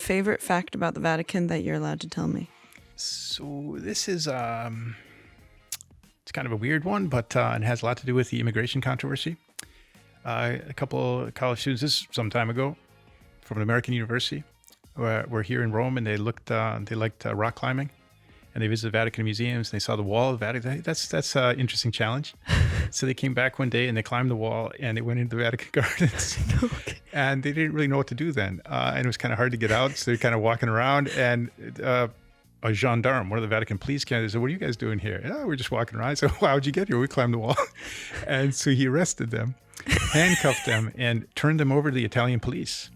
favorite fact about the Vatican that you're allowed to tell me? So this is, it's kind of a weird one, but it has a lot to do with the immigration controversy. A couple of college students, this is some time ago, from an American university, were here in Rome, and they liked rock climbing, and they visited Vatican museums, and they saw the wall of the Vatican. That's an interesting challenge. So they came back one day, and they climbed the wall, and they went into the Vatican gardens. Okay. And they didn't really know what to do then. And it was kind of hard to get out, so they're kind of walking around, and a gendarme, one of the Vatican police came, said, "What are you guys doing here?" "Oh, we're just walking around." I said, "How'd you get here?" "We climbed the wall." And so he arrested them, handcuffed them, and turned them over to the Italian police.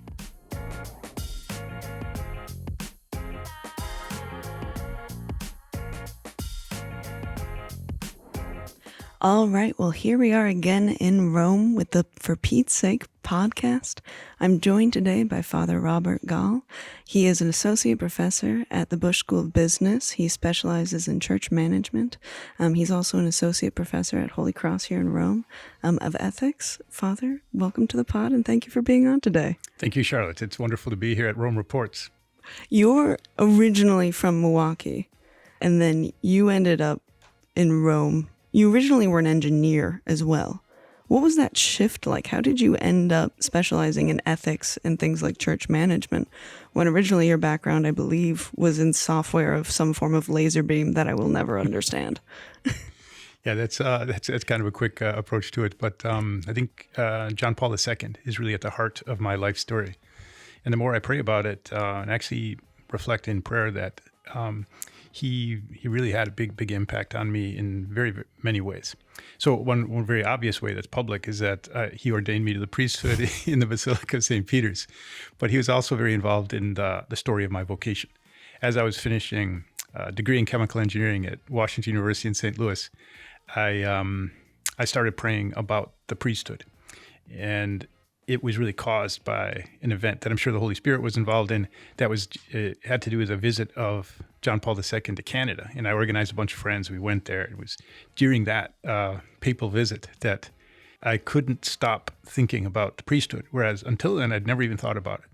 All right, well, here we are again in Rome with the For Pete's Sake podcast. I'm joined today by Father Robert Gahl. He is an associate professor at the Busch School of Business. He specializes in church management. He's also an associate professor at Holy Cross here in Rome of ethics. Father, welcome to the pod, and thank you for being on today. Thank you, Charlotte. It's wonderful to be here at Rome Reports. You're originally from Milwaukee, and then you ended up in Rome. You originally were an engineer as well. What was that shift like? How did you end up specializing in ethics and things like church management when originally your background, I believe, was in software of some form of laser beam that I will never understand? Yeah, that's kind of a quick approach to it. But I think John Paul II is really at the heart of my life story. And the more I pray about it and actually reflect in prayer that he really had a big impact on me in very many ways. So one very obvious way that's public is that he ordained me to the priesthood in the Basilica of St. Peter's. But he was also very involved in the story of my vocation. As I was finishing a degree in chemical engineering at Washington University in St. Louis, I started praying about the priesthood. And it was really caused by an event that I'm sure the Holy Spirit was involved in that had to do with a visit of John Paul II to Canada. And I organized a bunch of friends. We went there. It was during that papal visit that I couldn't stop thinking about the priesthood, whereas until then, I'd never even thought about it.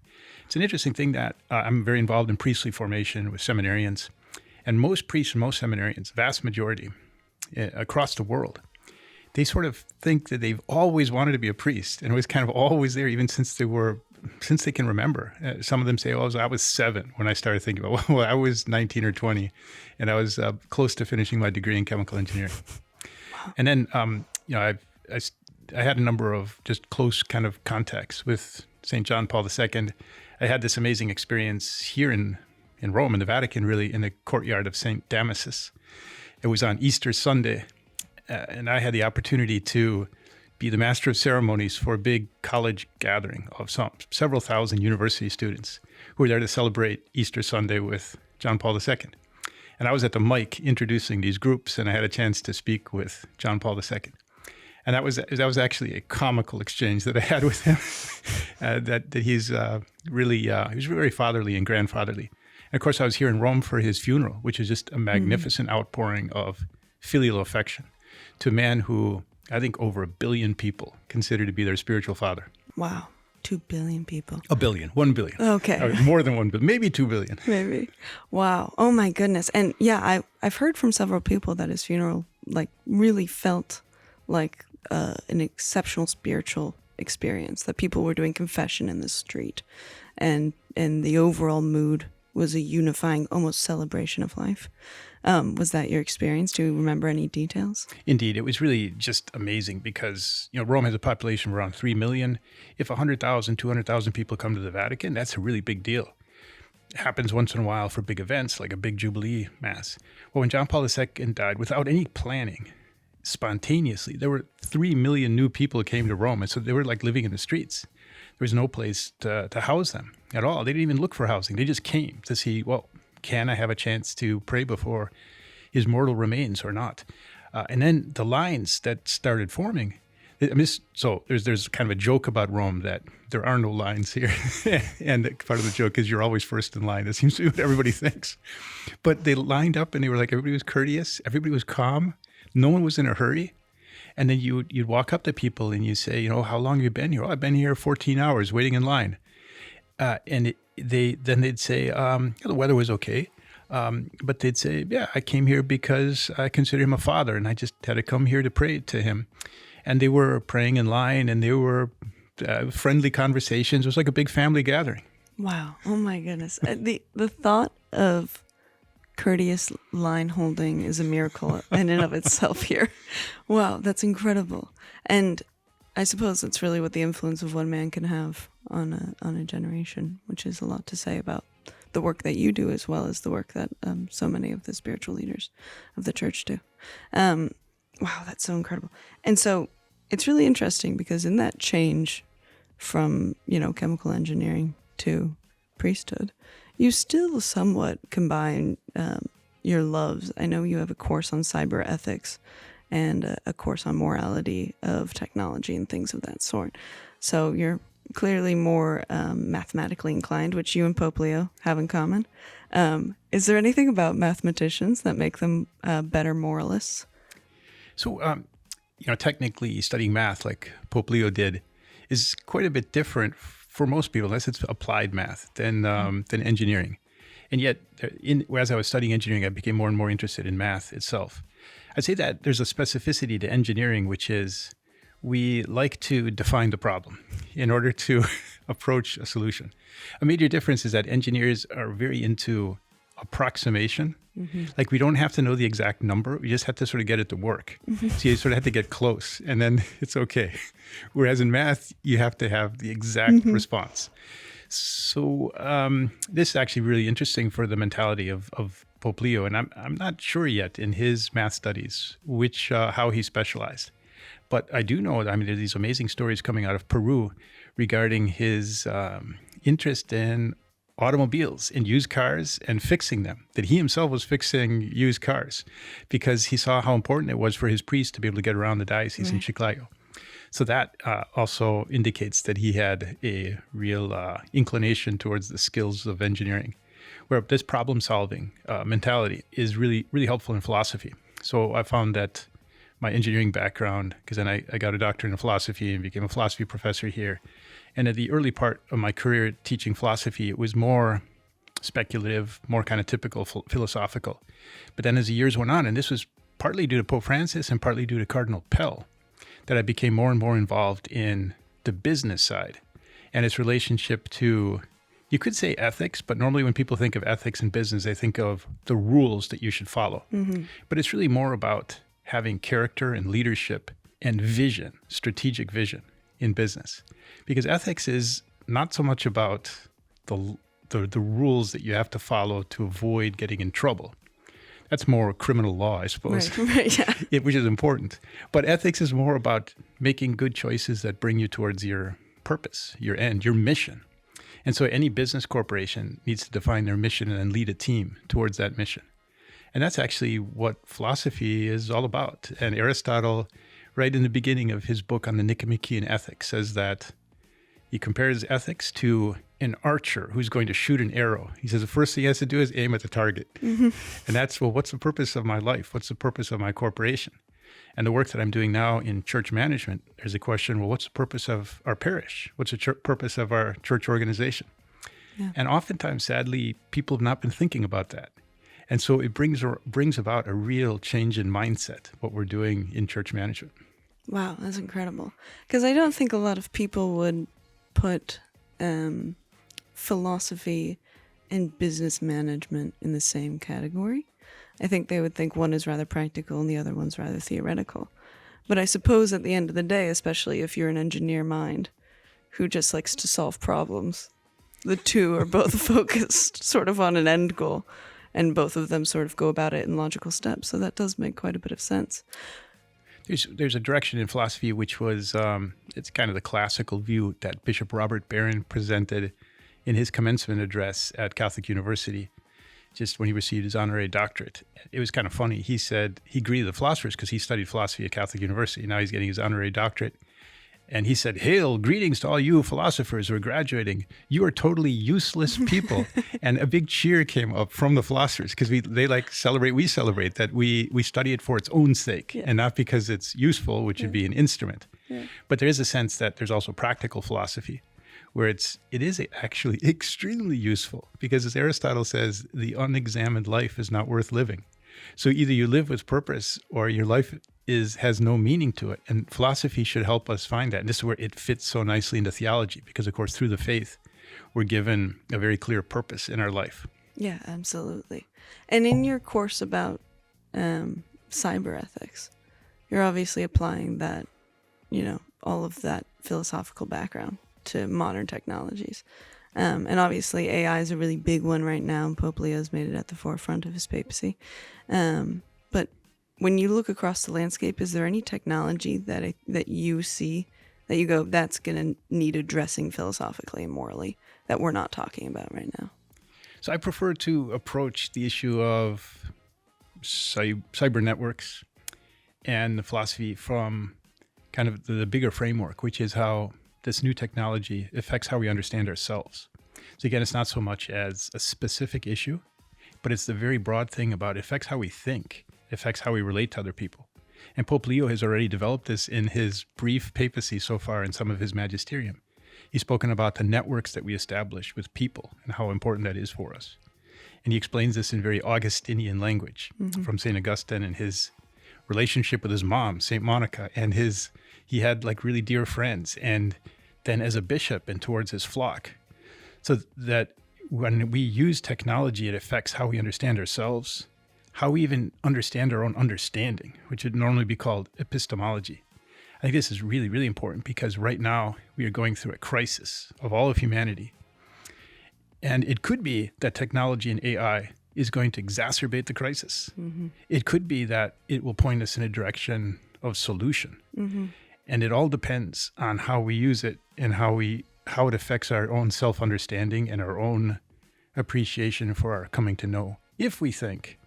It's an interesting thing that I'm very involved in priestly formation with seminarians. And most priests and most seminarians, vast majority across the world, they sort of think that they've always wanted to be a priest, and it was kind of always there, even since they can remember. Some of them say, "Oh, I was 7 when I started thinking about." Well, I was 19 or 20, and I was close to finishing my degree in chemical engineering. Wow. And then, I had a number of just close kind of contacts with St. John Paul II. I had this amazing experience here in Rome, in the Vatican, really, in the courtyard of St. Damasus. It was on Easter Sunday. And I had the opportunity to be the master of ceremonies for a big college gathering of several thousand university students who were there to celebrate Easter Sunday with John Paul II. And I was at the mic introducing these groups, and I had a chance to speak with John Paul II. And that was actually a comical exchange that I had with him. that he's really he was very fatherly and grandfatherly. And of course, I was here in Rome for his funeral, which is just a magnificent outpouring of filial affection to a man who I think over 1 billion people consider to be their spiritual father. Wow. 2 billion people. 1 billion. 1 billion. Okay. More than 1 billion. Maybe 2 billion. Maybe. Wow. Oh my goodness. And yeah, I've heard from several people that his funeral really felt like an exceptional spiritual experience, that people were doing confession in the street, and the overall mood was a unifying, almost celebration of life. Was that your experience? Do you remember any details? Indeed. It was really just amazing because, Rome has a population of around 3 million. If 100,000, 200,000 people come to the Vatican, that's a really big deal. It happens once in a while for big events like a big Jubilee Mass. Well, when John Paul II died, without any planning, spontaneously, there were 3 million new people who came to Rome. And so they were like living in the streets. There was no place to house them at all. They didn't even look for housing. They just came to see, well, can I have a chance to pray before his mortal remains or not? And then the lines that started forming. So there's kind of a joke about Rome that there are no lines here. And part of the joke is you're always first in line. That seems to be what everybody thinks. But they lined up and they were like, everybody was courteous. Everybody was calm. No one was in a hurry. And then you'd walk up to people and you say, how long have you been here? Oh, I've been here 14 hours waiting in line. And they'd say the weather was okay, but they'd say, yeah, I came here because I consider him a father, and I just had to come here to pray to him. And they were praying in line, and they were friendly conversations. It was like a big family gathering. Wow. Oh my goodness. The thought of courteous line holding is a miracle in and of itself here. Wow, that's incredible. And I suppose that's really what the influence of one man can have on a generation, which is a lot to say about the work that you do as well as the work that so many of the spiritual leaders of the church do. Wow, that's so incredible. And so it's really interesting because in that change from, chemical engineering to priesthood, you still somewhat combine your loves. I know you have a course on cyber ethics and a course on morality of technology and things of that sort. So you're clearly more mathematically inclined, which you and Pope Leo have in common. Is there anything about mathematicians that make them better moralists? So, technically studying math like Pope Leo did is quite a bit different for most people, unless it's applied math, than engineering. And yet, as I was studying engineering, I became more and more interested in math itself. I'd say that there's a specificity to engineering, which is we like to define the problem in order to approach a solution. A major difference is that engineers are very into approximation. Mm-hmm. Like we don't have to know the exact number. We just have to sort of get it to work. Mm-hmm. So you sort of have to get close and then it's okay. Whereas in math, you have to have the exact response. So this is actually really interesting for the mentality of Pope Leo. And I'm not sure yet in his math studies how he specialized. But I do know, there's these amazing stories coming out of Peru regarding his interest in automobiles and used cars and fixing them, that he himself was fixing used cars because he saw how important it was for his priest to be able to get around the diocese in Chiclayo. So that also indicates that he had a real inclination towards the skills of engineering, where this problem-solving mentality is really, really helpful in philosophy. So I found that my engineering background, because then I got a doctorate in philosophy and became a philosophy professor here. And at the early part of my career teaching philosophy, it was more speculative, more kind of typical philosophical. But then as the years went on, and this was partly due to Pope Francis and partly due to Cardinal Pell, that I became more and more involved in the business side and its relationship to, you could say ethics, but normally when people think of ethics in business, they think of the rules that you should follow. Mm-hmm. But it's really more about having character and leadership and vision, strategic vision in business. Because ethics is not so much about the rules that you have to follow to avoid getting in trouble. That's more criminal law, I suppose, right, yeah. Which is important. But ethics is more about making good choices that bring you towards your purpose, your end, your mission. And so any business corporation needs to define their mission and then lead a team towards that mission. And that's actually what philosophy is all about. And Aristotle, right in the beginning of his book on the Nicomachean Ethics, says that he compares ethics to an archer who's going to shoot an arrow. He says the first thing he has to do is aim at the target. Mm-hmm. And that's, what's the purpose of my life? What's the purpose of my corporation? And the work that I'm doing now in church management, there's a question, what's the purpose of our parish? What's the purpose of our church organization? Yeah. And oftentimes, sadly, people have not been thinking about that. And so it brings about a real change in mindset, what we're doing in church management. Wow, that's incredible. Because I don't think a lot of people would put philosophy and business management in the same category. I think they would think one is rather practical and the other one's rather theoretical. But I suppose at the end of the day, especially if you're an engineer mind who just likes to solve problems, the two are both focused sort of on an end goal. And both of them sort of go about it in logical steps. So that does make quite a bit of sense. There's a direction in philosophy which was, it's kind of the classical view that Bishop Robert Barron presented in his commencement address at Catholic University, just when he received his honorary doctorate. It was kind of funny. He said he greeted the philosophers because he studied philosophy at Catholic University. Now he's getting his honorary doctorate. And he said, "Hail, greetings to all you philosophers who are graduating. You are totally useless people." And a big cheer came up from the philosophers because we celebrate that we study it for its own sake and not because it's useful, which would be an instrument. Yeah. But there is a sense that there's also practical philosophy, where it is actually extremely useful, because as Aristotle says, the unexamined life is not worth living. So either you live with purpose or your life has no meaning to it. And philosophy should help us find that. And this is where it fits so nicely into theology, because of course, through the faith, we're given a very clear purpose in our life. Yeah, absolutely. And in your course about cyber ethics, you're obviously applying that, all of that philosophical background to modern technologies. And obviously AI is a really big one right now, and Pope Leo's made it at the forefront of his papacy. But when you look across the landscape, is there any technology that you see that you go, that's going to need addressing philosophically and morally that we're not talking about right now? So I prefer to approach the issue of cyber networks and the philosophy from kind of the bigger framework, which is how this new technology affects how we understand ourselves. So again, it's not so much as a specific issue, but it's the very broad thing about it affects how we think, it affects how we relate to other people. And Pope Leo has already developed this in his brief papacy so far in some of his magisterium. He's spoken about the networks that we establish with people and how important that is for us. And he explains this in very Augustinian language from St. Augustine and his relationship with his mom, St. Monica, and he had like really dear friends, and then as a bishop and towards his flock. So that when we use technology, it affects how we understand ourselves, how we even understand our own understanding, which would normally be called epistemology. I think this is really, really important, because right now we are going through a crisis of all of humanity. And it could be that technology and AI is going to exacerbate the crisis. It could be that it will point us in a direction of solution. And it all depends on how we use it and how it affects our own self-understanding and our own appreciation for our coming to know. If we think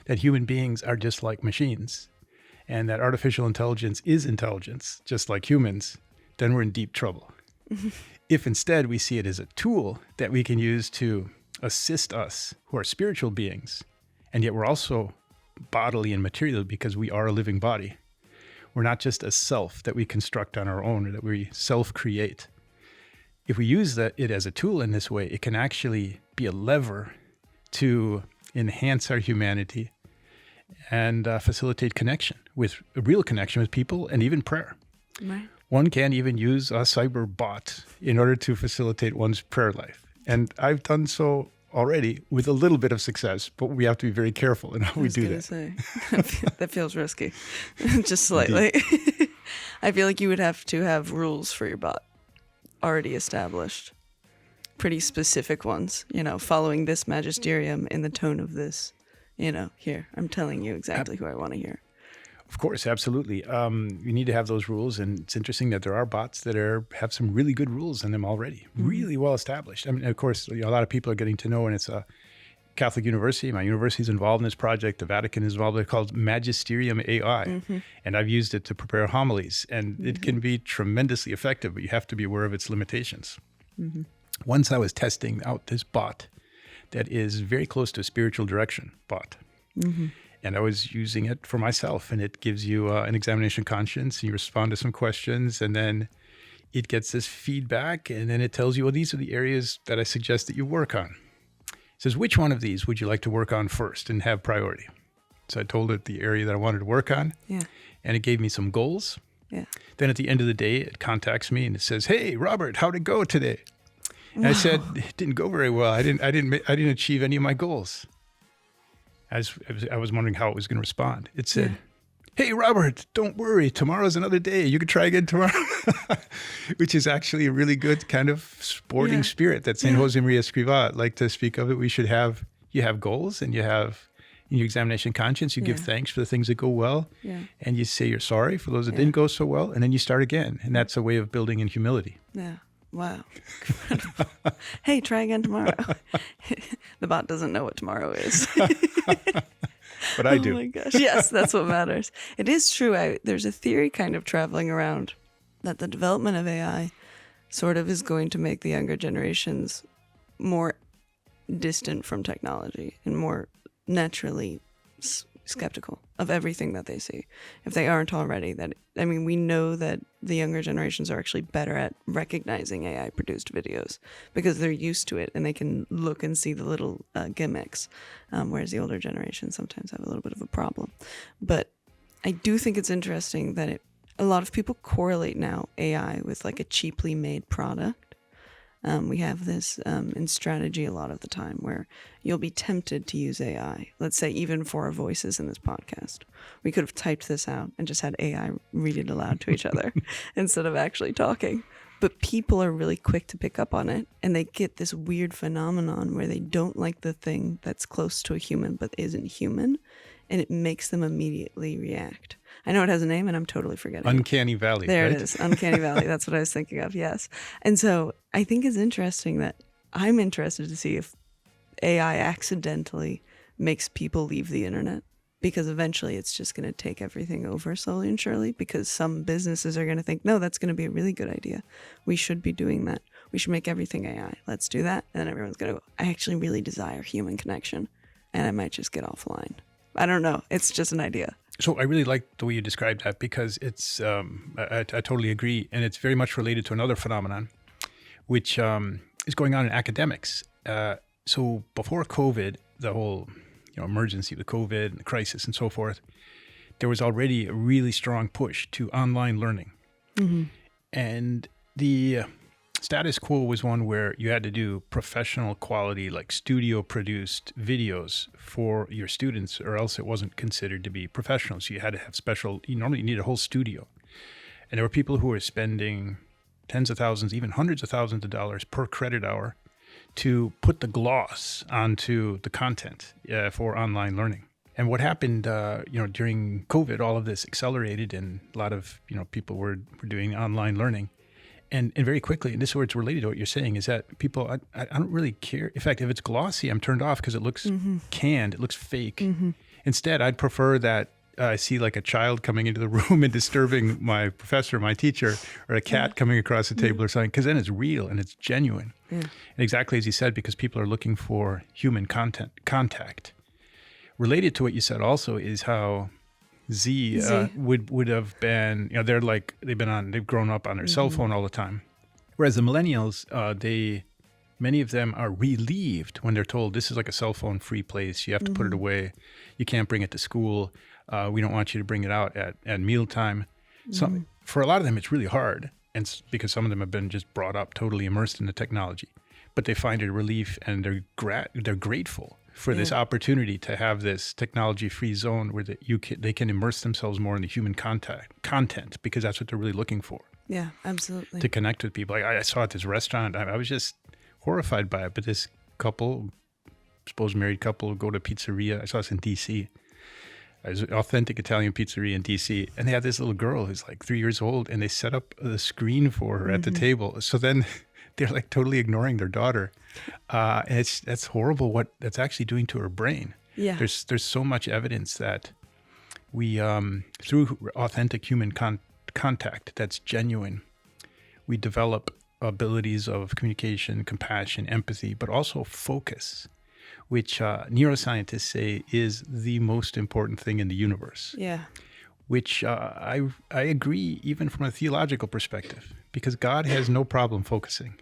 that human beings are just like machines and that artificial intelligence is intelligence, just like humans, then we're in deep trouble. If instead we see it as a tool that we can use to assist us who are spiritual beings, and yet we're also bodily and material because we are a living body. We're not just a self that we construct on our own or that we self-create. If we use it as a tool in this way, it can actually be a lever to enhance our humanity and facilitate a real connection with people, and even prayer. Right. One can even use a cyber bot in order to facilitate one's prayer life. And I've done so already with a little bit of success, but we have to be very careful in how we do that. Say, that feels risky, just slightly. I feel like you would have to have rules for your bot already established, pretty specific ones, following this magisterium in the tone of this, here, I'm telling you exactly who I want to hear. Of course, absolutely. You need to have those rules, and it's interesting that there are bots that have some really good rules in them already, really well established. I mean, of course, a lot of people are getting to know, and it's a Catholic university. My university is involved in this project. The Vatican is involved. It's called Magisterium AI, and I've used it to prepare homilies, and it can be tremendously effective, but you have to be aware of its limitations. Once I was testing out this bot that is very close to a spiritual direction bot. And I was using it for myself, and it gives you an examination of conscience, and you respond to some questions, and then it gets this feedback, and then it tells you, well, these are the areas that I suggest that you work on. It says, which one of these would you like to work on first and have priority? So I told it the area that I wanted to work on, and it gave me some goals. Then at the end of the day, it contacts me, and it says, hey, Robert, how'd it go today? And I said, it didn't go very well. I didn't achieve any of my goals. I was wondering how it was going to respond. It said, hey, Robert, don't worry. Tomorrow's another day. You can try again tomorrow, which is actually a really good kind of sporting spirit that St. Josemaria Escrivá like to speak of it. You have goals, and you have in your examination conscience, you give thanks for the things that go well, and you say you're sorry for those that didn't go so well, and then you start again. And that's a way of building in humility. Yeah. Wow. Hey, try again tomorrow. The bot doesn't know what tomorrow is. But I do. Oh my gosh. Yes, that's what matters. It is true. There's a theory kind of traveling around that the development of AI sort of is going to make the younger generations more distant from technology and more naturally skeptical of everything that they see. If they aren't already, we know that the younger generations are actually better at recognizing AI produced videos because they're used to it and they can look and see the little gimmicks, whereas the older generations sometimes have a little bit of a problem. But I do think it's interesting that a lot of people correlate now AI with like a cheaply made product. We have this in strategy a lot of the time where you'll be tempted to use AI. Let's say even for our voices in this podcast. We could have typed this out and just had AI read it aloud to each other instead of actually talking. But people are really quick to pick up on it, and they get this weird phenomenon where they don't like the thing that's close to a human but isn't human, and it makes them immediately react. I know it has a name, and I'm totally forgetting. Uncanny Valley. There right? it is. Uncanny Valley. That's what I was thinking of. Yes. And so I think it's interesting that I'm interested to see if AI accidentally makes people leave the internet, because eventually it's just going to take everything over slowly and surely, because some businesses are going to think, no, that's going to be a really good idea. We should be doing that. We should make everything AI. Let's do that. And then everyone's going to go, I actually really desire human connection, and I might just get offline. I don't know. It's just an idea. So I really like the way you described that, because it's, I totally agree. And it's very much related to another phenomenon, which is going on in academics. So before COVID, the whole emergency with COVID and the crisis and so forth, there was already a really strong push to online learning. Mm-hmm. And the status quo was one where you had to do professional quality, like studio produced videos for your students, or else it wasn't considered to be professional. So you had to have you normally need a whole studio. And there were people who were spending tens of thousands, even hundreds of thousands of dollars per credit hour to put the gloss onto the content for online learning. And what happened, during COVID, all of this accelerated, and a lot of, people were doing online learning. And very quickly, and this is where it's related to what you're saying, is that people, I don't really care. In fact, if it's glossy, I'm turned off because it looks canned, it looks fake. Mm-hmm. Instead, I'd prefer that I see like a child coming into the room and disturbing my professor, my teacher, or a cat coming across the table or something, because then it's real and it's genuine. Yeah. And exactly as you said, because people are looking for human contact. Related to what you said also is how Z would have been, they've grown up on their cell phone all the time. Whereas the millennials, many of them are relieved when they're told this is like a cell phone free place. You have to put it away. You can't bring it to school. We don't want you to bring it out at mealtime. So for a lot of them, it's really hard. And because some of them have been just brought up totally immersed in the technology, but they find it a relief, and they're grateful for this opportunity to have this technology-free zone where they can immerse themselves more in the human content, because that's what they're really looking for. Yeah, absolutely. To connect with people. I saw at this restaurant, I was just horrified by it, but this couple, supposed married couple, go to pizzeria. I saw this in D.C. It was an authentic Italian pizzeria in D.C. And they had this little girl who's like 3 years old, and they set up a screen for her at the table. So then they're like totally ignoring their daughter. And that's horrible what that's actually doing to her brain. Yeah. There's so much evidence that we, through authentic human contact that's genuine, we develop abilities of communication, compassion, empathy, but also focus, which neuroscientists say is the most important thing in the universe. Yeah. Which I agree, even from a theological perspective, because God has no problem focusing.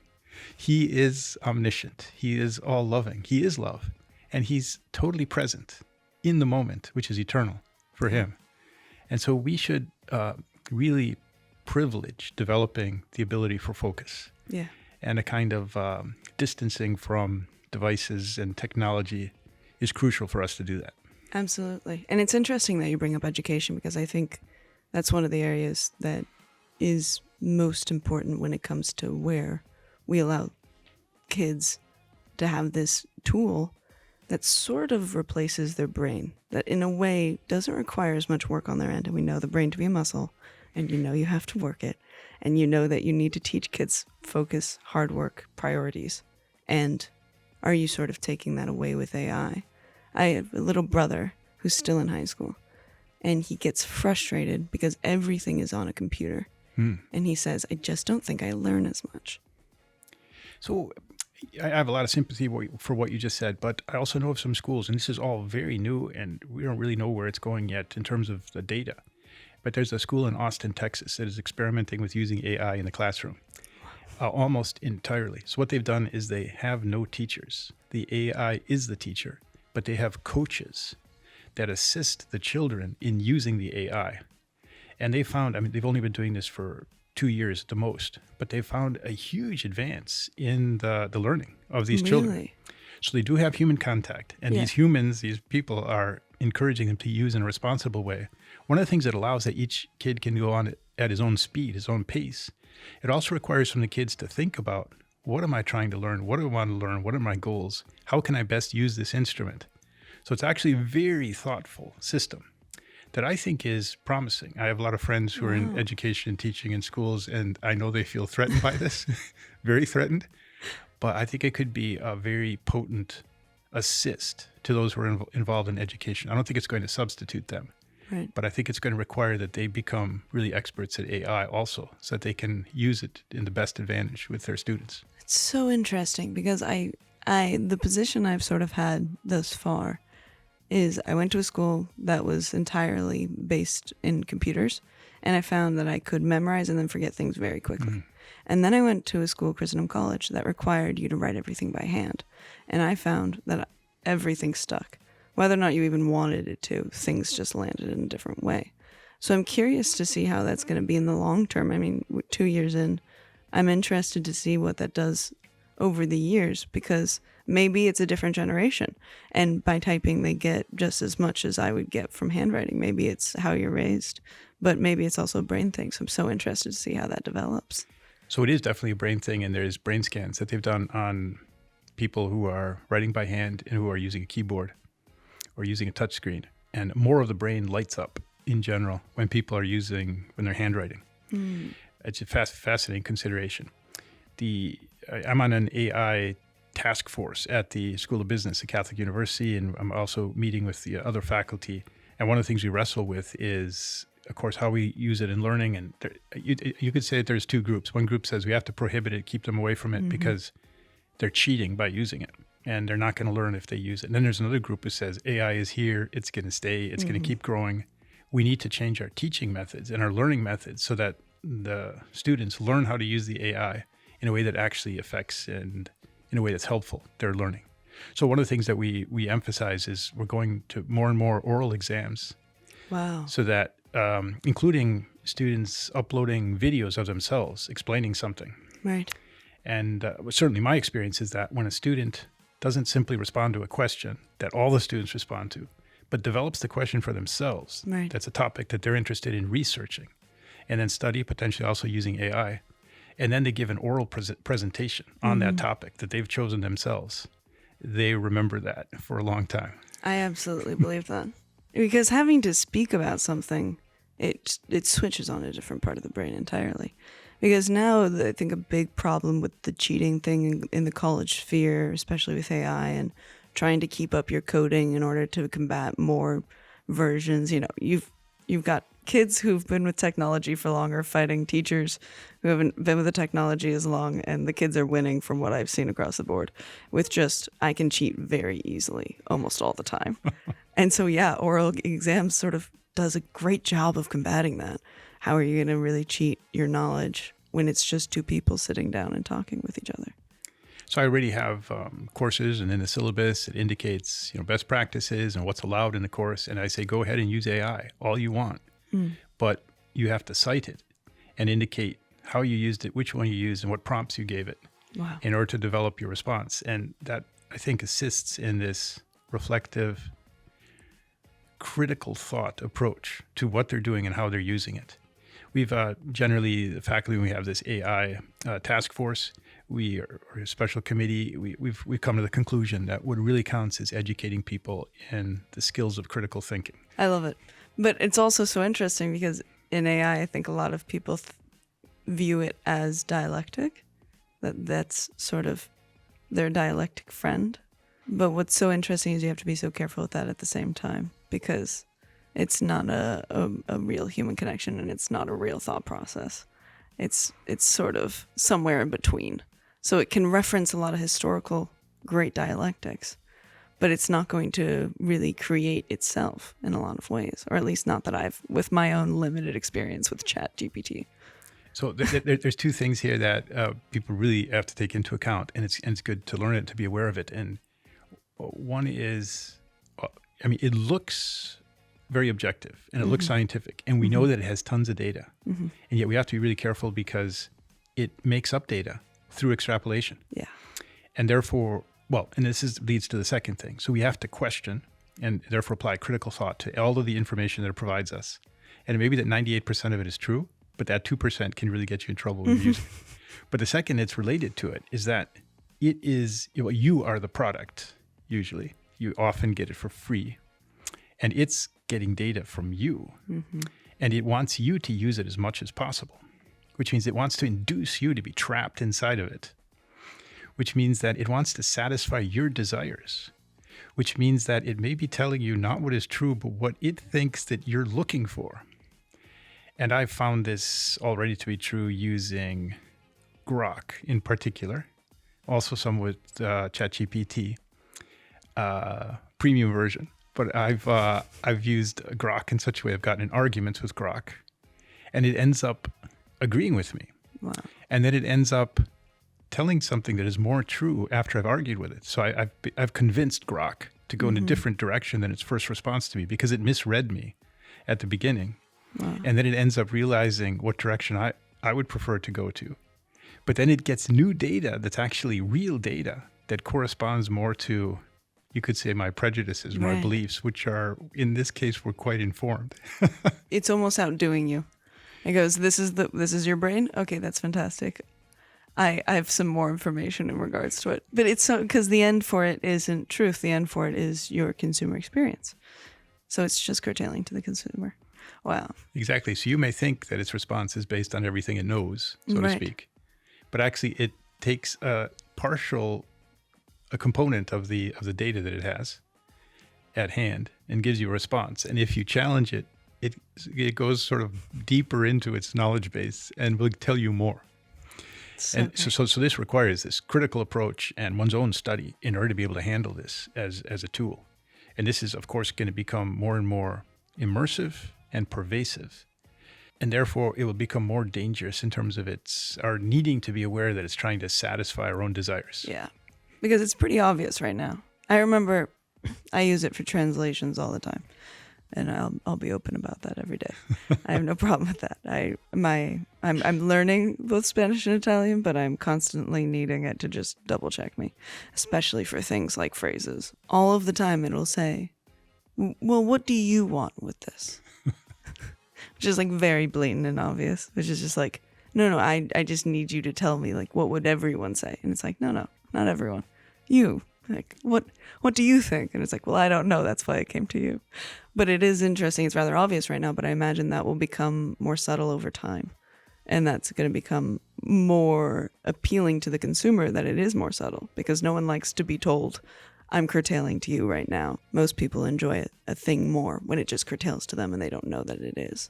He is omniscient. He is all-loving. He is love. And he's totally present in the moment, which is eternal for him. And so we should really privilege developing the ability for focus. Yeah. And a kind of distancing from devices and technology is crucial for us to do that. Absolutely. And it's interesting that you bring up education, because I think that's one of the areas that is most important when it comes to where we allow kids to have this tool that sort of replaces their brain, that in a way doesn't require as much work on their end. And we know the brain to be a muscle, and you have to work it. And you know that you need to teach kids focus, hard work, priorities. And are you sort of taking that away with AI? I have a little brother who's still in high school, and he gets frustrated because everything is on a computer. And he says, I just don't think I learn as much. So I have a lot of sympathy for what you just said, but I also know of some schools, and this is all very new, and we don't really know where it's going yet in terms of the data. But there's a school in Austin, Texas, that is experimenting with using AI in the classroom almost entirely. So what they've done is they have no teachers. The AI is the teacher, but they have coaches that assist the children in using the AI. And they found, I mean, they've only been doing this for 2 years at the most, but they found a huge advance in the learning of these children. So they do have human contact, and these humans, these people are encouraging them to use in a responsible way. One of the things that allows that each kid can go on at his own speed, his own pace, it also requires from the kids to think about, what am I trying to learn? What do I want to learn? What are my goals? How can I best use this instrument? So it's actually a very thoughtful system that I think is promising. I have a lot of friends who are in education and teaching in schools, and I know they feel threatened by this, very threatened. But I think it could be a very potent assist to those who are involved in education. I don't think it's going to substitute them. Right. But I think it's going to require that they become really experts at AI also, so that they can use it in the best advantage with their students. It's so interesting because the position I've sort of had thus far is I went to a school that was entirely based in computers, and I found that I could memorize and then forget things very quickly. Mm-hmm. And then I went to a school, Christendom College, that required you to write everything by hand. And I found that everything stuck. Whether or not you even wanted it to, things just landed in a different way. So I'm curious to see how that's going to be in the long term. I mean, 2 years in, I'm interested to see what that does over the years, because maybe it's a different generation. And by typing, they get just as much as I would get from handwriting. Maybe it's how you're raised, but maybe it's also a brain thing. So I'm so interested to see how that develops. So it is definitely a brain thing, and there's brain scans that they've done on people who are writing by hand and who are using a keyboard or using a touchscreen. And more of the brain lights up in general when they're handwriting. Mm. It's a fascinating consideration. I'm on an AI task force at the School of Business at Catholic University, and I'm also meeting with the other faculty. And one of the things we wrestle with is, of course, how we use it in learning. And you could say that there's two groups. One group says we have to prohibit it, keep them away from it, because they're cheating by using it, and they're not going to learn if they use it. And then there's another group who says AI is here, it's going to stay, it's going to keep growing. We need to change our teaching methods and our learning methods so that the students learn how to use the AI in a way that actually affects and in a way that's helpful their learning. So one of the things that we emphasize is we're going to more and more oral exams. Wow. So that including students uploading videos of themselves explaining something. Right. And certainly my experience is that when a student doesn't simply respond to a question that all the students respond to, but develops the question for themselves, right. That's a topic that they're interested in researching, and then study, potentially also using AI, and then they give an oral presentation on that topic that they've chosen themselves, they remember that for a long time. I absolutely believe that. Because having to speak about something, it switches on a different part of the brain entirely. Because now I think a big problem with the cheating thing in the college sphere, especially with AI and trying to keep up your coding in order to combat more versions, you've got kids who've been with technology for longer fighting teachers who haven't been with the technology as long, and the kids are winning from what I've seen across the board with just, I can cheat very easily almost all the time. And so, oral exams sort of does a great job of combating that. How are you going to really cheat your knowledge when it's just two people sitting down and talking with each other? So I already have courses, and in the syllabus, it indicates best practices and what's allowed in the course. And I say, go ahead and use AI all you want, but you have to cite it and indicate how you used it, which one you used, and what prompts you gave it in order to develop your response. And that, I think, assists in this reflective, critical thought approach to what they're doing and how they're using it. We've generally, the faculty, we have this AI task force. We are a special committee. We've come to the conclusion that what really counts is educating people in the skills of critical thinking. I love it. But it's also so interesting because in AI, I think a lot of people view it as dialectic. That's sort of their dialectic friend. But what's so interesting is you have to be so careful with that at the same time, because it's not a real human connection, and it's not a real thought process. It's sort of somewhere in between. So it can reference a lot of historical great dialectics, but it's not going to really create itself in a lot of ways, or at least not that I've, with my own limited experience with ChatGPT. So there's two things here that people really have to take into account, and it's good to learn it, to be aware of it. And one is, it looks very objective, and it looks scientific, and we know that it has tons of data, and yet we have to be really careful because it makes up data through extrapolation. Yeah. And therefore, and leads to the second thing. So we have to question and therefore apply critical thought to all of the information that it provides us. And it may be that 98% of it is true, but that 2% can really get you in trouble when you're using it. But the second it's related to it is that it is, you are the product, usually. You often get it for free. And it's getting data from you. And it wants you to use it as much as possible, which means it wants to induce you to be trapped inside of it, which means that it wants to satisfy your desires, which means that it may be telling you not what is true, but what it thinks that you're looking for. And I've found this already to be true using Grok in particular, also some with ChatGPT, premium version. But I've used Grok in such a way I've gotten in arguments with Grok, and it ends up agreeing with me. Wow. And then it ends up telling something that is more true after I've argued with it. So I've convinced Grok to go in a different direction than its first response to me because it misread me at the beginning. Wow. And then it ends up realizing what direction I would prefer to go to. But then it gets new data that's actually real data that corresponds more to, you could say, my prejudices, my beliefs, which are, in this case, were quite informed. It's almost outdoing you. It goes, this is your brain? Okay, that's fantastic. I have some more information in regards to it. But it's so, because the end for it isn't truth. The end for it is your consumer experience. So it's just curtailing to the consumer. Wow. Exactly. So you may think that its response is based on everything it knows, so to speak. But actually it takes a component of the data that it has at hand and gives you a response. And if you challenge it, it goes sort of deeper into its knowledge base and will tell you more. So this requires this critical approach and one's own study in order to be able to handle this as a tool. And this is, of course, going to become more and more immersive and pervasive. And therefore, it will become more dangerous in terms of our needing to be aware that it's trying to satisfy our own desires. Yeah, because it's pretty obvious right now. I remember I use it for translations all the time. And I'll be open about that every day. I have no problem with that. I'm learning both Spanish and Italian, but I'm constantly needing it to just double check me, especially for things like phrases. All of the time it'll say, well, what do you want with this? Which is like very blatant and obvious, which is just like, no, I just need you to tell me, like, what would everyone say? And it's like, no, not everyone. You. Like, what do you think? And it's like, well, I don't know. That's why I came to you. But it is interesting. It's rather obvious right now, but I imagine that will become more subtle over time. And that's going to become more appealing to the consumer that it is more subtle, because no one likes to be told, I'm curtailing to you right now. Most people enjoy a thing more when it just curtails to them and they don't know that it is.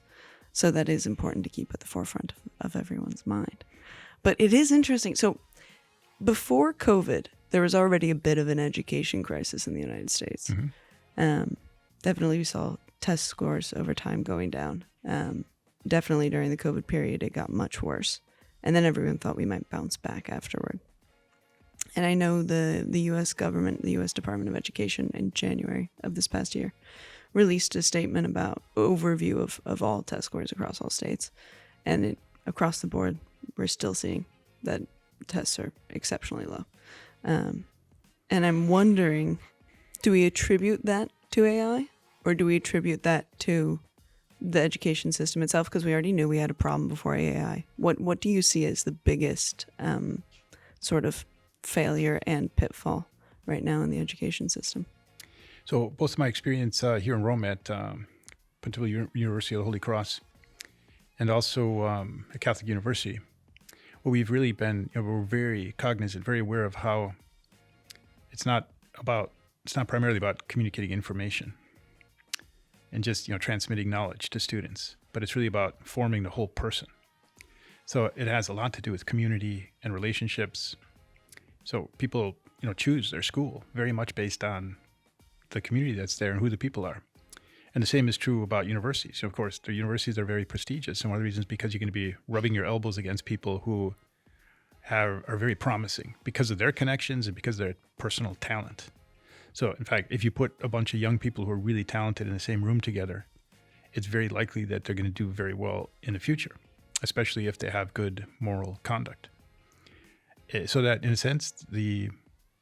So that is important to keep at the forefront of everyone's mind. But it is interesting. So before COVID, there was already a bit of an education crisis in the United States. Definitely we saw test scores over time going down. Definitely during the COVID period, it got much worse. And then everyone thought we might bounce back afterward. And I know the U.S. government, the U.S. Department of Education in January of this past year, released a statement about overview of all test scores across all states. And across the board, we're still seeing that tests are exceptionally low. And I'm wondering, do we attribute that to AI, or do we attribute that to the education system itself? Because we already knew we had a problem before AI. What do you see as the biggest sort of failure and pitfall right now in the education system? So both of my experience here in Rome at Pontifical University of the Holy Cross, and also at Catholic University, well, we've really been, we're very cognizant, very aware of how it's not primarily about communicating information and just, transmitting knowledge to students, but it's really about forming the whole person. So it has a lot to do with community and relationships, So people, choose their school very much based on the community that's there and who the people are. And the same is true about universities. Of course, the universities are very prestigious. And one of the reasons is because you're going to be rubbing your elbows against people who are very promising because of their connections and because of their personal talent. So, in fact, if you put a bunch of young people who are really talented in the same room together, it's very likely that they're going to do very well in the future, especially if they have good moral conduct. So that, in a sense, the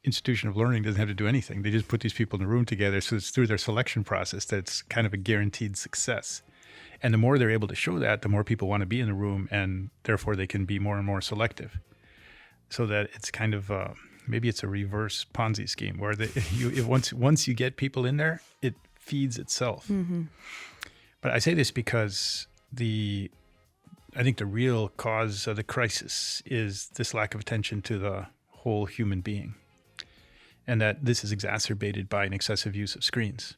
institution of learning doesn't have to do anything. They just put these people in a room together. So it's through their selection process that's kind of a guaranteed success. And the more they're able to show that, the more people want to be in the room, and therefore they can be more and more selective. So that it's kind of maybe it's a reverse Ponzi scheme where once you get people in there, it feeds itself. Mm-hmm. But I say this because I think the real cause of the crisis is this lack of attention to the whole human being, and that this is exacerbated by an excessive use of screens.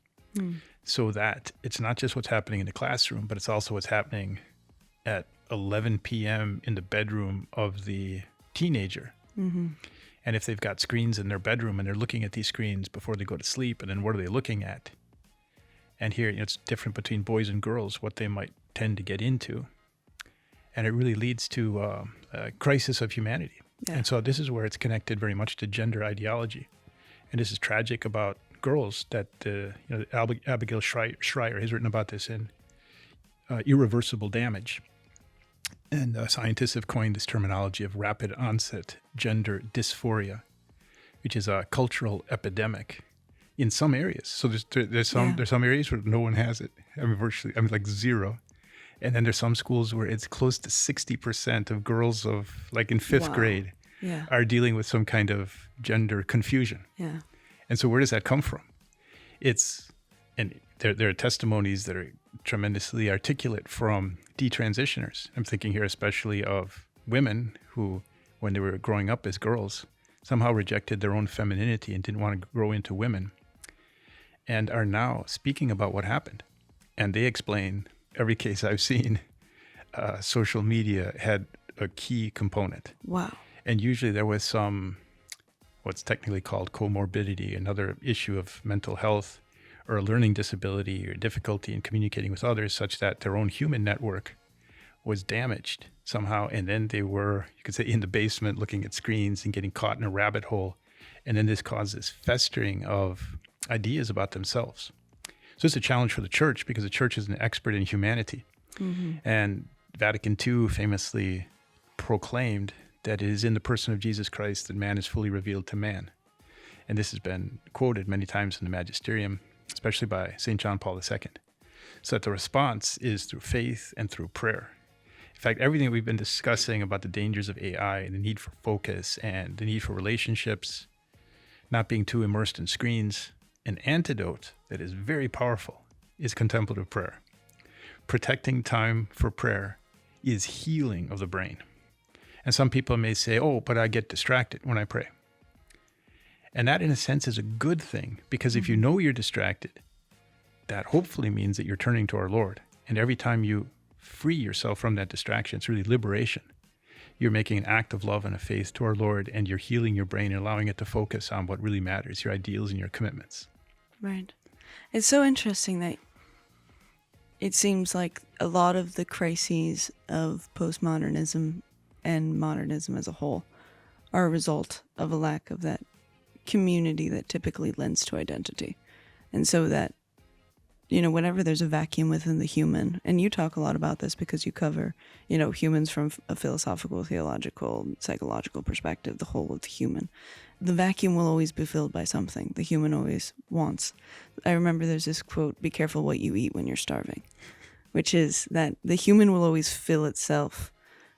So that it's not just what's happening in the classroom, but it's also what's happening at 11 p.m. in the bedroom of the teenager. Mm-hmm. And if they've got screens in their bedroom and they're looking at these screens before they go to sleep, and then what are they looking at? And here, it's different between boys and girls, what they might tend to get into. And it really leads to a crisis of humanity. Yeah. And so this is where it's connected very much to gender ideology. And this is tragic about girls that, Abigail Schreier has written about this in Irreversible Damage. And scientists have coined this terminology of rapid onset gender dysphoria, which is a cultural epidemic in some areas. So there's some areas where no one has it. Like zero. And then there's some schools where it's close to 60% of girls in fifth grade are dealing with some kind of gender confusion. Yeah. And so where does that come from? There are testimonies that are tremendously articulate from detransitioners. I'm thinking here especially of women who, when they were growing up as girls, somehow rejected their own femininity and didn't want to grow into women, and are now speaking about what happened. And they explain, every case I've seen, social media had a key component. Wow. And usually there was some, what's technically called comorbidity, another issue of mental health, or a learning disability or difficulty in communicating with others, such that their own human network was damaged somehow. And then they were, you could say, in the basement looking at screens and getting caught in a rabbit hole. And then this causes festering of ideas about themselves. So it's a challenge for the church, because the church is an expert in humanity. Mm-hmm. And Vatican II famously proclaimed that it is in the person of Jesus Christ that man is fully revealed to man. And this has been quoted many times in the magisterium, especially by St. John Paul II. So that the response is through faith and through prayer. In fact, everything we've been discussing about the dangers of AI and the need for focus and the need for relationships, not being too immersed in screens, an antidote that is very powerful is contemplative prayer. Protecting time for prayer is healing of the brain. And some people may say, oh, but I get distracted when I pray. And that, in a sense, is a good thing, because if you know you're distracted, that hopefully means that you're turning to our Lord. And every time you free yourself from that distraction, it's really liberation. You're making an act of love and of faith to our Lord, and you're healing your brain and allowing it to focus on what really matters, your ideals and your commitments. Right. It's so interesting that it seems like a lot of the crises of postmodernism and modernism as a whole are a result of a lack of that community that typically lends to identity. And so that, whenever there's a vacuum within the human, and you talk a lot about this because you cover, humans from a philosophical, theological, psychological perspective, the whole of the human. The vacuum will always be filled by something the human always wants. I remember there's this quote, be careful what you eat when you're starving, which is that the human will always fill itself.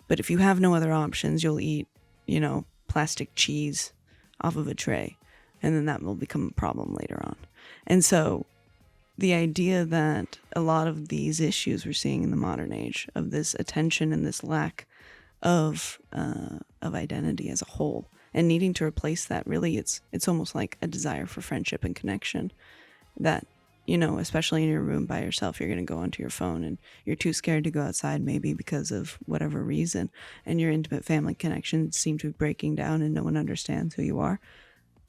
But if you have no other options, you'll eat, plastic cheese off of a tray, and then that will become a problem later on. And so the idea that a lot of these issues we're seeing in the modern age, of this attention and this lack of identity as a whole, and needing to replace that, really it's almost like a desire for friendship and connection that especially in your room by yourself, you're going to go onto your phone and you're too scared to go outside, maybe because of whatever reason, and your intimate family connections seem to be breaking down and no one understands who you are.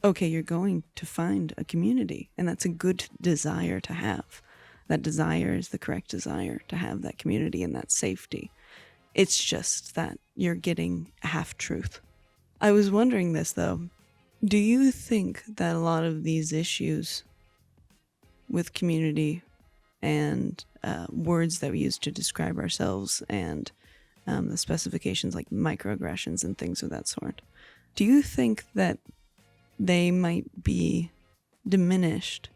Okay, you're going to find a community, and that's a good desire to have. That desire is the correct desire to have that community and that safety. It's just that you're getting a half-truth. I was wondering this, though. Do you think that a lot of these issues with community and words that we use to describe ourselves and the specifications like microaggressions and things of that sort, do you think that they might be diminished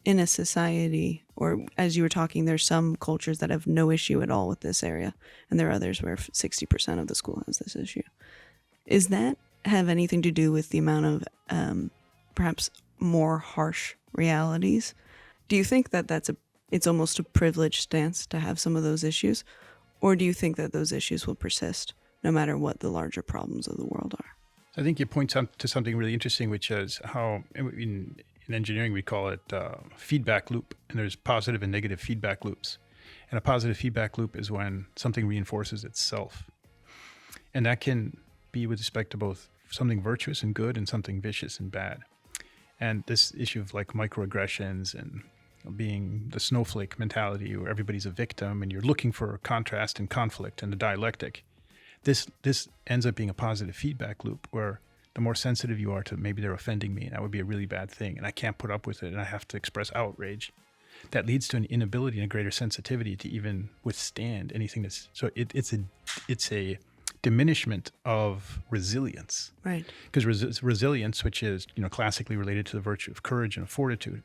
in a society, or as you were talking, there's some cultures that have no issue at all with this area, and there are others where 60% of the school has this issue. Is that have anything to do with the amount of perhaps more harsh realities? Do you think that it's almost a privileged stance to have some of those issues, or do you think that those issues will persist no matter what the larger problems of the world are? I think you point to something really interesting, which is how in engineering we call it feedback loop, and there's positive and negative feedback loops. And a positive feedback loop is when something reinforces itself, and that can be with respect to both something virtuous and good and something vicious and bad. And this issue of like microaggressions and being the snowflake mentality, where everybody's a victim and you're looking for contrast and conflict and the dialectic. This ends up being a positive feedback loop where the more sensitive you are to maybe they're offending me, and that would be a really bad thing, and I can't put up with it, and I have to express outrage. That leads to an inability and a greater sensitivity to even withstand anything that's so. It's a diminishment of resilience, right? Because resilience, which is classically related to the virtue of courage and of fortitude,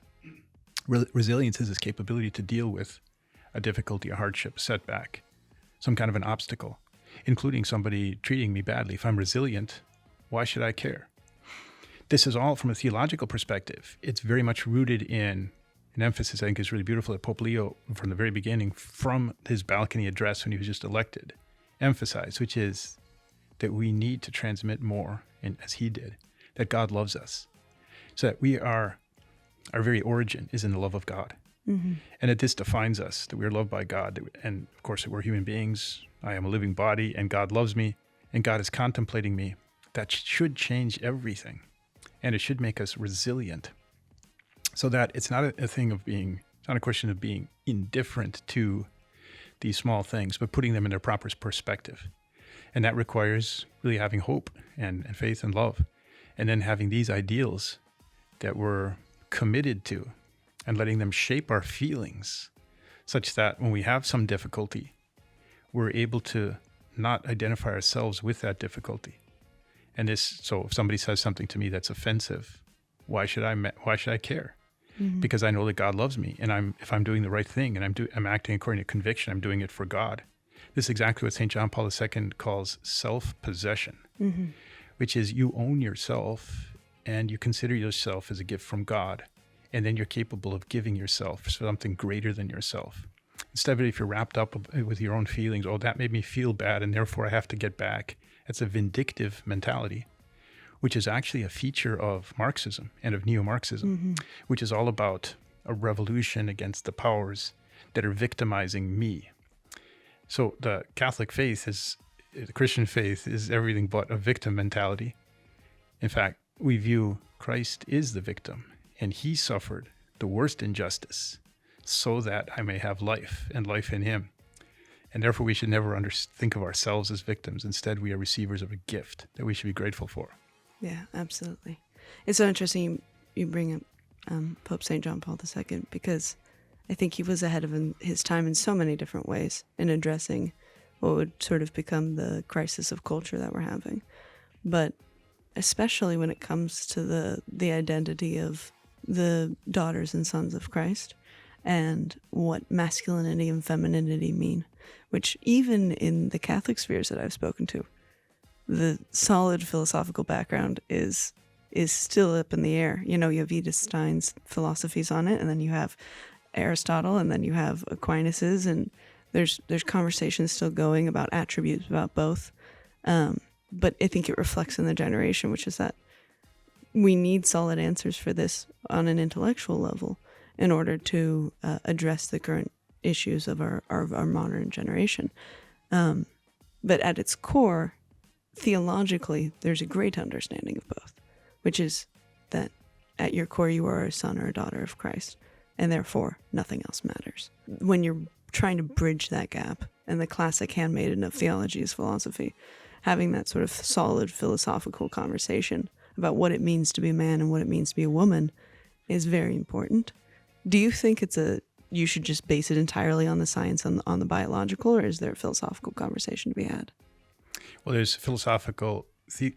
resilience is this capability to deal with a difficulty, a hardship, a setback, some kind of an obstacle, including somebody treating me badly. If I'm resilient, why should I care? This is all from a theological perspective. It's very much rooted in an emphasis I think is really beautiful that Pope Leo, from the very beginning, from his balcony address when he was just elected, emphasized, which is that we need to transmit more, and as he did, that God loves us. So that our very origin is in the love of God. Mm-hmm. And that this defines us, that we're loved by God. And of course, that we're human beings. I am a living body, and God loves me, and God is contemplating me. That should change everything, and it should make us resilient, so that it's not it's not a question of being indifferent to these small things, but putting them in their proper perspective. And that requires really having hope and faith and love, and then having these ideals that we're committed to and letting them shape our feelings such that when we have some difficulty, we're able to not identify ourselves with that difficulty. And so if somebody says something to me that's offensive, why should I care? Mm-hmm. Because I know that God loves me, and if I'm doing the right thing and I'm acting according to conviction, I'm doing it for God. This is exactly what St. John Paul II calls self-possession, mm-hmm. which is you own yourself and you consider yourself as a gift from God, and then you're capable of giving yourself something greater than yourself. Instead of if you're wrapped up with your own feelings, that made me feel bad and therefore I have to get back. It's a vindictive mentality, which is actually a feature of Marxism and of neo-Marxism, mm-hmm. which is all about a revolution against the powers that are victimizing me. So the Catholic faith the Christian faith is everything but a victim mentality. In fact, we view Christ is the victim, and he suffered the worst injustice so that I may have life and life in him. And therefore, we should never think of ourselves as victims. Instead, we are receivers of a gift that we should be grateful for. Yeah, absolutely. It's so interesting you bring up Pope St. John Paul II, because I think he was ahead of his time in so many different ways in addressing what would sort of become the crisis of culture that we're having. But especially when it comes to the identity of the daughters and sons of Christ and what masculinity and femininity mean, which even in the Catholic spheres that I've spoken to, the solid philosophical background is still up in the air. You have Edith Stein's philosophies on it, and then you have Aristotle, and then you have Aquinas's, and there's conversations still going about attributes about both. But I think it reflects in the generation, which is that we need solid answers for this on an intellectual level. in order to address the current issues of our modern generation. But at its core, theologically, there's a great understanding of both, which is that at your core you are a son or a daughter of Christ, and therefore nothing else matters. When you're trying to bridge that gap, and the classic handmaiden of theology is philosophy, having that sort of solid philosophical conversation about what it means to be a man and what it means to be a woman is very important. Do you think you should just base it entirely on the science, on the biological, or is there a philosophical conversation to be had? Well, there's philosophical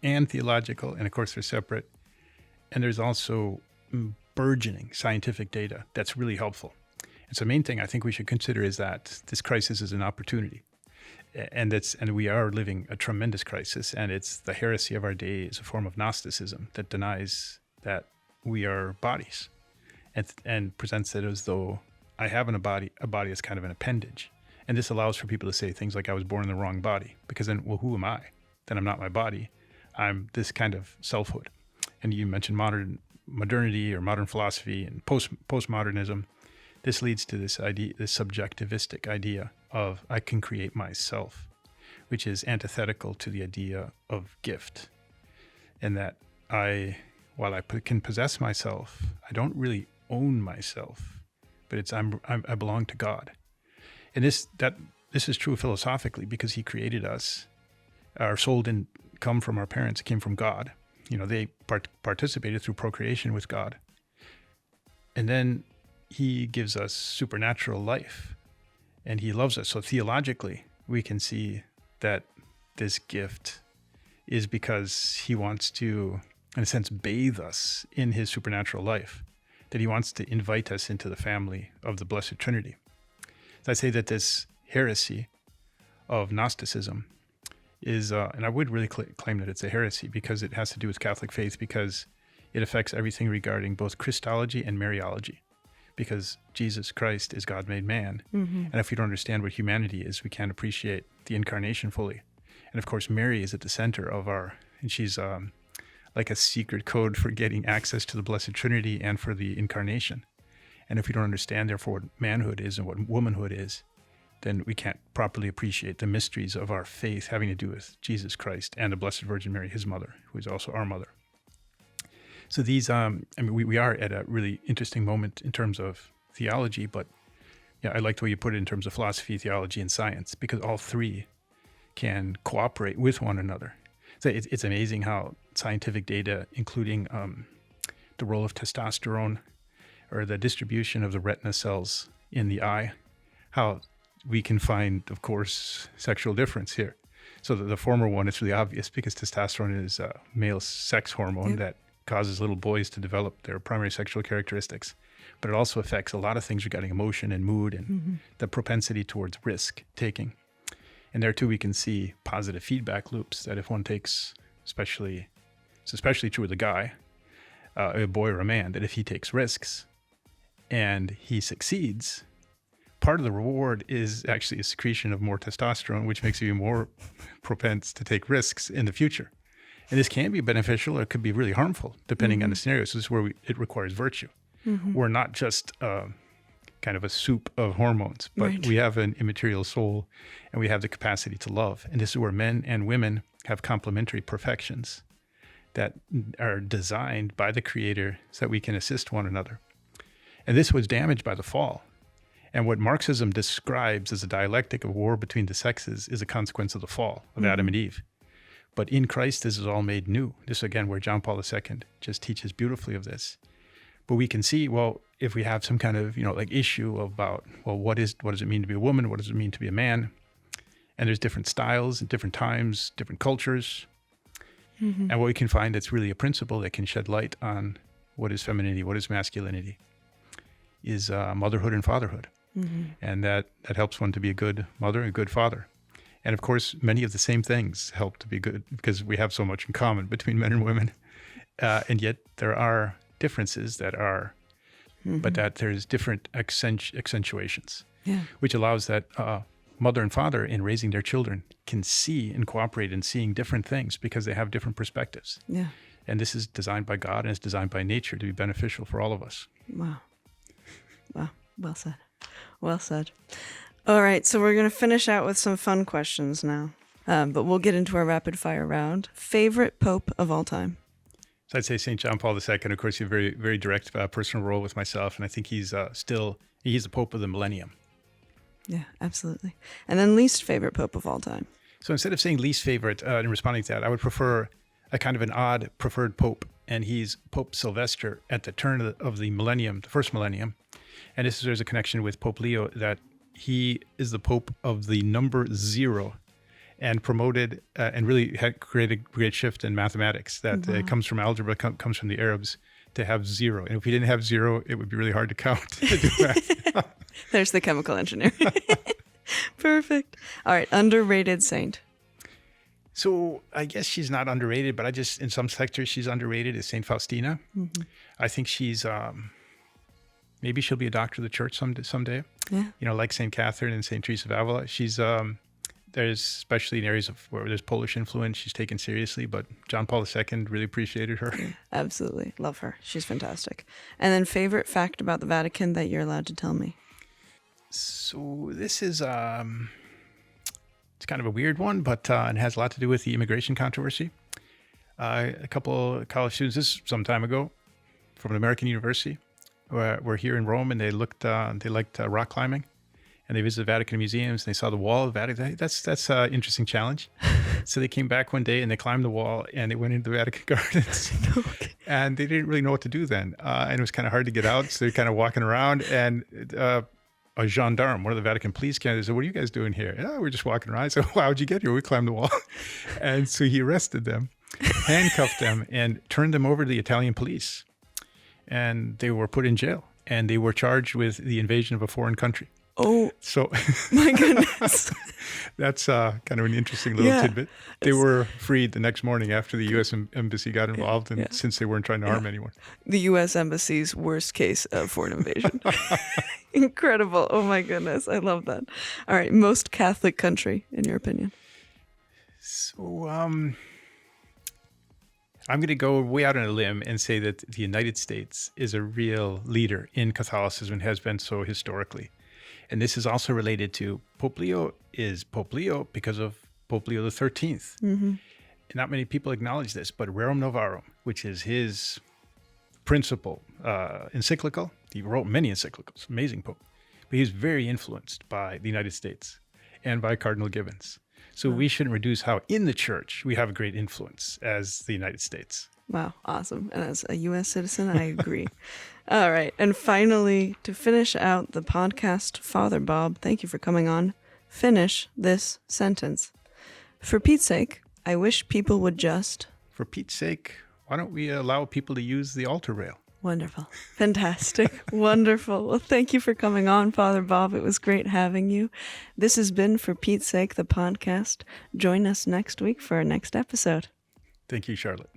and theological, and of course they're separate. And there's also burgeoning scientific data that's really helpful. And so the main thing I think we should consider is that this crisis is an opportunity. And we are living a tremendous crisis, and it's the heresy of our day is a form of Gnosticism that denies that we are bodies and presents it as though I have a body is kind of an appendage. And this allows for people to say things like I was born in the wrong body, because then, well, who am I? Then I'm not my body. I'm this kind of selfhood. And you mentioned modernity or modern philosophy and postmodernism. This leads to this idea, this subjectivistic idea of I can create myself, which is antithetical to the idea of gift. And that while I can possess myself, I don't really own myself, but I belong to God. And this is true philosophically, because he created us. Our soul didn't come from our parents, it came from God. They participated through procreation with God. And then he gives us supernatural life, and he loves us. So theologically, we can see that this gift is because he wants to, in a sense, bathe us in his supernatural life, that he wants to invite us into the family of the Blessed Trinity. So I say that this heresy of Gnosticism is, and I would really claim that it's a heresy because it has to do with Catholic faith, because it affects everything regarding both Christology and Mariology, because Jesus Christ is God made man. Mm-hmm. And if we don't understand what humanity is, we can't appreciate the incarnation fully. And of course, Mary is at the center of and she's like a secret code for getting access to the Blessed Trinity and for the incarnation. And if we don't understand, therefore, what manhood is and what womanhood is, then we can't properly appreciate the mysteries of our faith having to do with Jesus Christ and the Blessed Virgin Mary, his mother, who is also our mother. So these, we are at a really interesting moment in terms of theology, but I like the way you put it in terms of philosophy, theology, and science, because all three can cooperate with one another. So it's amazing how scientific data, including the role of testosterone or the distribution of the retina cells in the eye, how we can find, of course, sexual difference here. So the former one is really obvious because testosterone is a male sex hormone that causes little boys to develop their primary sexual characteristics. But it also affects a lot of things regarding emotion and mood and the propensity towards risk taking. And there too, we can see positive feedback loops that if one takes, it's especially true with a guy, a boy or a man, that if he takes risks and he succeeds, part of the reward is actually a secretion of more testosterone, which makes you more propense to take risks in the future. And this can be beneficial or it could be really harmful, depending on the scenario. So this is where it requires virtue. We're not just kind of a soup of hormones, but we have an immaterial soul and we have the capacity to love. And this is where men and women have complementary perfections that are designed by the Creator so that we can assist one another. And this was damaged by the fall. And what Marxism describes as a dialectic of war between the sexes is a consequence of the fall of Adam and Eve. But in Christ, this is all made new. This, again, where John Paul II just teaches beautifully of this. But we can see, well, if we have some kind of, issue about, well, what does it mean to be a woman? What does it mean to be a man? And there's different styles at different times, different cultures. And what we can find that's really a principle that can shed light on what is femininity, what is masculinity, is motherhood and fatherhood. And that helps one to be a good mother and a good father. And of course, many of the same things help to be good because we have so much in common between men and women. And yet there are differences that are, but that there's different accentuations, which allows that mother and father in raising their children can see and cooperate in seeing different things because they have different perspectives. And this is designed by God and it's designed by nature to be beneficial for all of us. Wow. Well said. Well said. All right, so we're going to finish out with some fun questions now. But we'll get into our rapid fire round. Favorite Pope of all time? So I'd say St. John Paul II. Of course, he had a very, very direct personal role with myself. And I think he's the Pope of the millennium. Yeah, absolutely. And then least favorite Pope of all time? So instead of saying least favorite in responding to that, I would prefer a kind of an odd preferred Pope. And he's Pope Sylvester at the turn of the millennium, the first millennium. And there's a connection with Pope Leo that he is the Pope of the number 0. And promoted and really had created a great shift in mathematics that it comes from algebra, comes from the Arabs to have 0. And if we didn't have 0, it would be really hard to count. There's the chemical engineer. Perfect. All right. Underrated saint. So I guess she's not underrated, but in some sectors, she's underrated is St. Faustina. Mm-hmm. I think she's, maybe she'll be a doctor of the church someday. Yeah. Like St. Catherine and St. Teresa of Avila. She's, there's especially in areas where there's Polish influence, she's taken seriously, but John Paul II really appreciated her. Absolutely. Love her. She's fantastic. And then favorite fact about the Vatican that you're allowed to tell me? So this is, it's kind of a weird one, but it has a lot to do with the immigration controversy. A couple of college students, this is some time ago, from an American university, were here in Rome, and they liked rock climbing. And they visited Vatican museums, and they saw the wall of the Vatican. That's an interesting challenge. So they came back one day, and they climbed the wall, and they went into the Vatican gardens. Okay. And they didn't really know what to do then. And it was kind of hard to get out, so they're kind of walking around. And a gendarme, one of the Vatican police came, said, "What are you guys doing here?" "Oh, we're just walking around." I said, "Well, how'd you get here?" "We climbed the wall." And so he arrested them, handcuffed them, and turned them over to the Italian police. And they were put in jail. And they were charged with the invasion of a foreign country. Oh, so my goodness. That's kind of an interesting little tidbit. They were freed the next morning after the U.S. Embassy got involved, and since they weren't trying to harm anyone. The U.S. Embassy's worst case of foreign invasion. Incredible. Oh, my goodness. I love that. All right. Most Catholic country, in your opinion? So I'm going to go way out on a limb and say that the United States is a real leader in Catholicism and has been so historically. And this is also related to Pope Leo is Pope Leo because of Pope Leo XIII. Mm-hmm. Not many people acknowledge this, but Rerum Novarum, which is his principal encyclical. He wrote many encyclicals, amazing Pope. But he's very influenced by the United States and by Cardinal Gibbons. So we shouldn't reduce how in the church we have a great influence as the United States. Wow, awesome. And as a U.S. citizen, I agree. All right. And finally, to finish out the podcast, Father Bob, thank you for coming on. Finish this sentence. For Pete's sake, I wish people would just... For Pete's sake, why don't we allow people to use the altar rail? Wonderful. Fantastic. Wonderful. Well, thank you for coming on, Father Bob. It was great having you. This has been For Pete's Sake, the podcast. Join us next week for our next episode. Thank you, Charlotte.